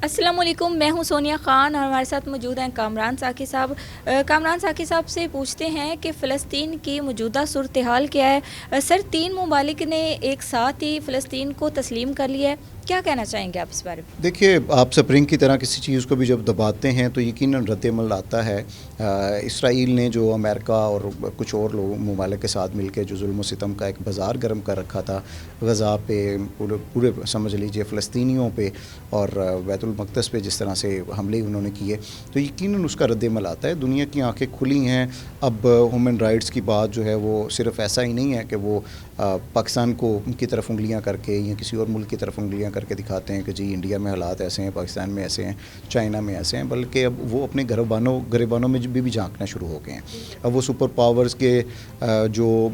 السلام علیکم، میں ہوں سونیا خان اور ہمارے ساتھ موجود ہیں کامران ساقی صاحب۔ کامران ساقی صاحب سے پوچھتے ہیں کہ فلسطین کی موجودہ صورتحال کیا ہے؟ سر، 3 ممالک نے ایک ساتھ ہی فلسطین کو تسلیم کر لیا ہے، کیا کہنا چاہیں گے آپ اس بارے میں؟ دیکھیے، آپ سپرنگ کی طرح کسی چیز کو بھی جب دباتے ہیں تو یقیناً رد عمل آتا ہے۔ اسرائیل نے جو امریکہ اور کچھ اور ممالک کے ساتھ مل کے جو ظلم و ستم کا ایک بازار گرم کر رکھا تھا غزہ پہ، پورے سمجھ لیجئے فلسطینیوں پہ اور بیت المقدس پہ جس طرح سے حملے انہوں نے کیے، تو یقیناً اس کا رد عمل آتا ہے۔ دنیا کی آنکھیں کھلی ہیں۔ اب ہیومن رائٹس کی بات جو ہے وہ صرف ایسا ہی نہیں ہے کہ وہ پاکستان کو کی طرف انگلیاں کر کے یا کسی اور ملک کی طرف انگلیاں کر کے دکھاتے ہیں کہ جی انڈیا میں حالات ایسے ہیں، پاکستان میں ایسے ہیں، چائنا میں ایسے ہیں، بلکہ اب وہ اپنے گریبانوں میں بھی جھانکنا شروع ہو گئے ہیں۔ اب وہ سپر پاورز کے جو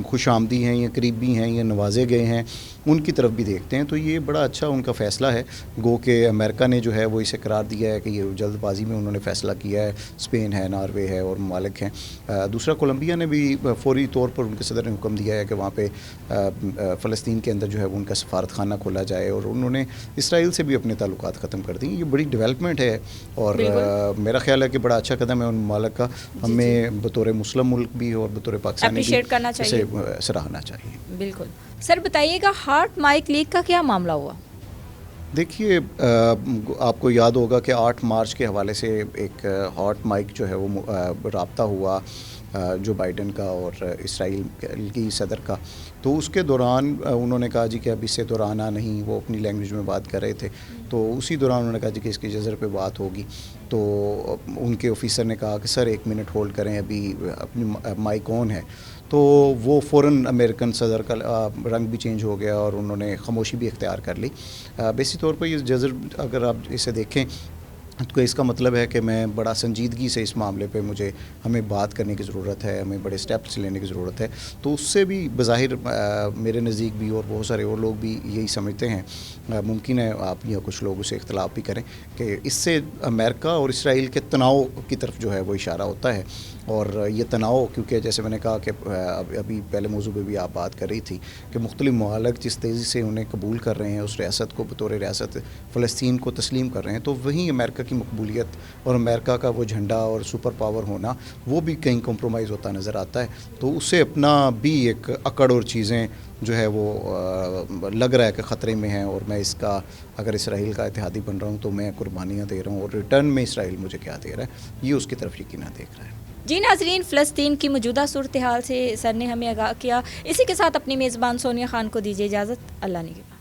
خوش آمدی ہیں یا قریبی ہیں یا نوازے گئے ہیں ان کی طرف بھی دیکھتے ہیں، تو یہ بڑا اچھا ان کا فیصلہ ہے۔ گو کہ امریکہ نے جو ہے وہ اسے قرار دیا ہے کہ یہ جلد بازی میں انہوں نے فیصلہ کیا ہے، اسپین ہے، ناروے ہے اور ممالک ہیں۔ دوسرا کولمبیا نے بھی فوری طور پر ان کے صدر نے حکم دیا ہے کہ وہاں پہ فلسطین کے اندر جو ہے وہ ان کا سفارت خانہ کھولا جائے، اور انہوں نے اسرائیل سے بھی اپنے تعلقات ختم کر دیں۔ یہ بڑی ڈیولپمنٹ ہے اور میرا خیال ہے کہ بڑا اچھا قدم ہے ان ممالک کا۔ ہمیں بطور مسلم ملک بھی اور بطور پاکستانی بھی اسے سراہنا چاہیے۔ بالکل سر، بتائیے گا ہارٹ مائک لیگ کا کیا معاملہ ہوا؟ دیکھیے، آپ کو یاد ہوگا کہ 8 مارچ کے حوالے سے ایک ہاٹ مائک جو ہے وہ رابطہ ہوا جو بائیڈن کا اور اسرائیل کی صدر کا، تو اس کے دوران انہوں نے کہا جی کہ اب اس سے دورانہ نہیں، وہ اپنی لینگویج میں بات کر رہے تھے، تو اسی دوران انہوں نے کہا جی کہ اس کی جزر پہ بات ہوگی، تو ان کے آفیسر نے کہا کہ سر 1 منٹ ہولڈ کریں، ابھی اپنی مائک آن ہے، تو وہ فوراً امریکن صدر کا رنگ بھی چینج ہو گیا اور انہوں نے خاموشی بھی اختیار کر لی۔ بیسی طور پر یہ جزر اگر آپ اسے دیکھیں تو اس کا مطلب ہے کہ میں بڑا سنجیدگی سے اس معاملے پہ ہمیں بات کرنے کی ضرورت ہے، ہمیں بڑے سٹیپس لینے کی ضرورت ہے، تو اس سے بھی بظاہر میرے نزدیک بھی اور بہت سارے اور لوگ بھی یہی سمجھتے ہیں، ممکن ہے آپ یا کچھ لوگ اسے اختلاف بھی کریں، کہ اس سے امریکہ اور اسرائیل کے تناؤ کی طرف جو ہے وہ اشارہ ہوتا ہے۔ اور یہ تناؤ، کیونکہ جیسے میں نے کہا کہ ابھی پہلے موضوع پہ بھی آپ بات کر رہی تھی کہ مختلف ممالک جس تیزی سے انہیں قبول کر رہے ہیں، اس ریاست کو بطور ریاست فلسطین کو تسلیم کر رہے ہیں، تو وہیں امریکہ کی مقبولیت اور امریکہ کا وہ جھنڈا اور سپر پاور ہونا وہ بھی کہیں کمپرومائز ہوتا نظر آتا ہے، تو اس سے اپنا بھی ایک اکڑ اور چیزیں جو ہے وہ لگ رہا ہے کہ خطرے میں ہیں، اور میں اس کا اگر اسرائیل کا اتحادی بن رہا ہوں تو میں قربانیاں دے رہا ہوں، اور ریٹرن میں اسرائیل مجھے کیا دے رہا ہے، یہ اس کی طرف یقیناً دیکھ رہا ہے۔ جی ناظرین، فلسطین کی موجودہ صورتحال سے سر نے ہمیں آگاہ کیا۔ اسی کے ساتھ اپنی میزبان سونیا خان کو دیجیے اجازت۔ اللہ نگہبان۔